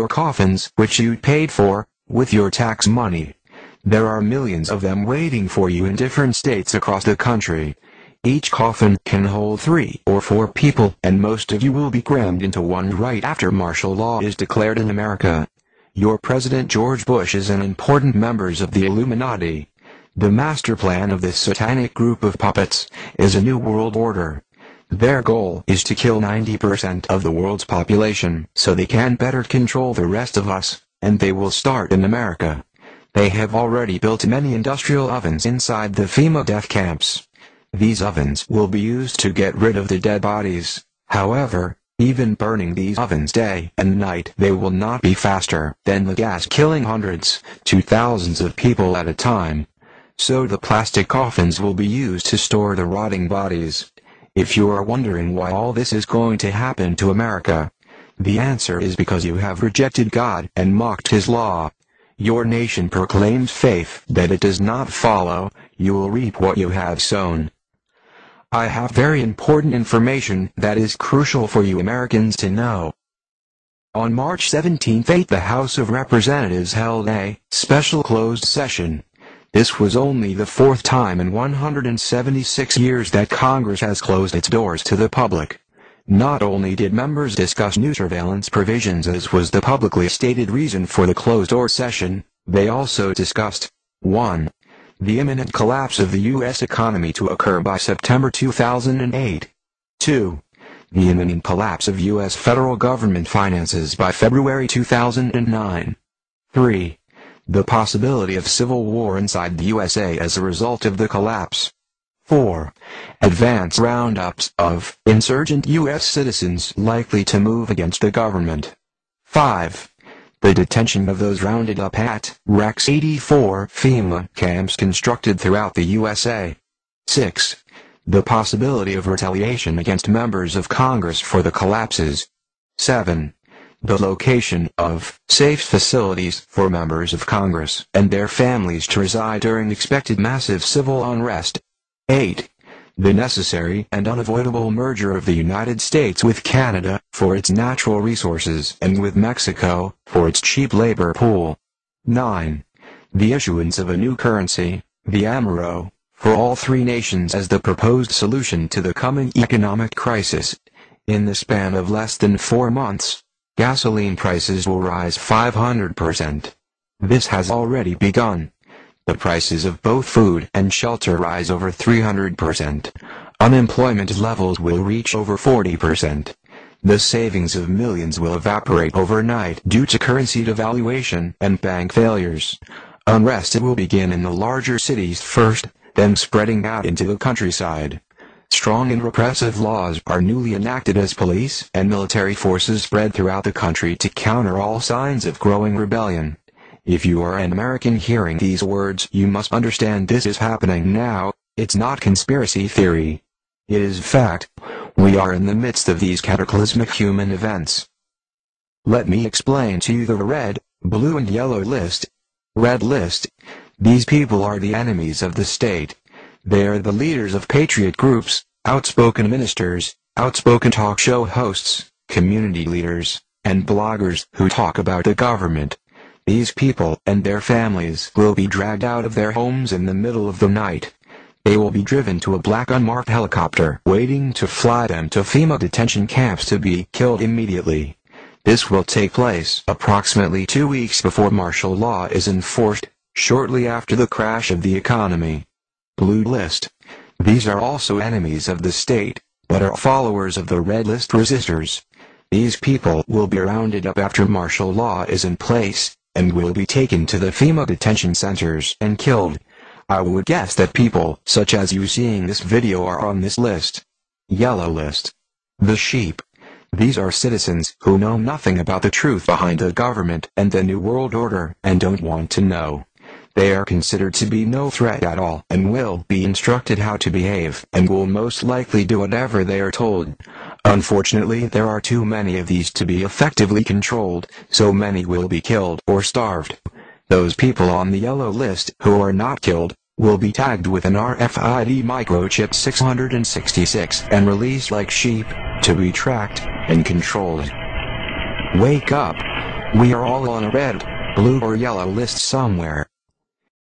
your coffins, which you paid for, with your tax money. There are millions of them waiting for you in different states across the country. Each coffin can hold 3 or 4 people, and most of you will be crammed into one right after martial law is declared in America. Your President George Bush is an important member of the Illuminati. The master plan of this satanic group of puppets is a new world order. Their goal is to kill 90% of the world's population so they can better control the rest of us, and they will start in America. They have already built many industrial ovens inside the FEMA death camps. These ovens will be used to get rid of the dead bodies. However, even burning these ovens day and night, they will not be faster than the gas killing hundreds to thousands of people at a time. So the plastic coffins will be used to store the rotting bodies. If you are wondering why all this is going to happen to America, the answer is because you have rejected God and mocked His law. Your nation proclaims faith that it does not follow. You will reap what you have sown. I have very important information that is crucial for you Americans to know. On March 17, the House of Representatives held a special closed session. This was only the 4th time in 176 years that Congress has closed its doors to the public. Not only did members discuss new surveillance provisions as was the publicly stated reason for the closed-door session, they also discussed 1. The imminent collapse of the U.S. economy to occur by September 2008. 2. The imminent collapse of U.S. federal government finances by February 2009. 3. The possibility of civil war inside the USA as a result of the collapse. 4. Advance roundups of insurgent U.S. citizens likely to move against the government. 5. The detention of those rounded up at Rex 84 FEMA camps constructed throughout the USA. 6. The possibility of retaliation against members of Congress for the collapses. 7. The location of safe facilities for members of Congress and their families to reside during expected massive civil unrest. 8. The necessary and unavoidable merger of the United States with Canada for its natural resources and with Mexico for its cheap labor pool. 9. The issuance of a new currency, the Amero, for all 3 nations as the proposed solution to the coming economic crisis. In the span of less than 4 months, gasoline prices will rise 500%. This has already begun. The prices of both food and shelter rise over 300%. Unemployment levels will reach over 40%. The savings of millions will evaporate overnight due to currency devaluation and bank failures. Unrest will begin in the larger cities first, then spreading out into the countryside. Strong and repressive laws are newly enacted as police and military forces spread throughout the country to counter all signs of growing rebellion. If you are an American hearing these words, you must understand this is happening now. It's not conspiracy theory. It is fact. We are in the midst of these cataclysmic human events. Let me explain to you the red, blue and yellow list. Red list. These people are the enemies of the state. They are the leaders of patriot groups, outspoken ministers, outspoken talk show hosts, community leaders, and bloggers who talk about the government. These people and their families will be dragged out of their homes in the middle of the night. They will be driven to a black unmarked helicopter waiting to fly them to FEMA detention camps to be killed immediately. This will take place approximately 2 weeks before martial law is enforced, shortly after the crash of the economy. Blue list. These are also enemies of the state, but are followers of the red list resistors. These people will be rounded up after martial law is in place, and will be taken to the FEMA detention centers and killed. I would guess that people such as you seeing this video are on this list. Yellow list. The sheep. These are citizens who know nothing about the truth behind the government and the New World Order and don't want to know. They are considered to be no threat at all and will be instructed how to behave and will most likely do whatever they are told. Unfortunately, there are too many of these to be effectively controlled, so many will be killed or starved. Those people on the yellow list who are not killed will be tagged with an RFID microchip 666 and released like sheep to be tracked and controlled. Wake up! We are all on a red, blue or yellow list somewhere.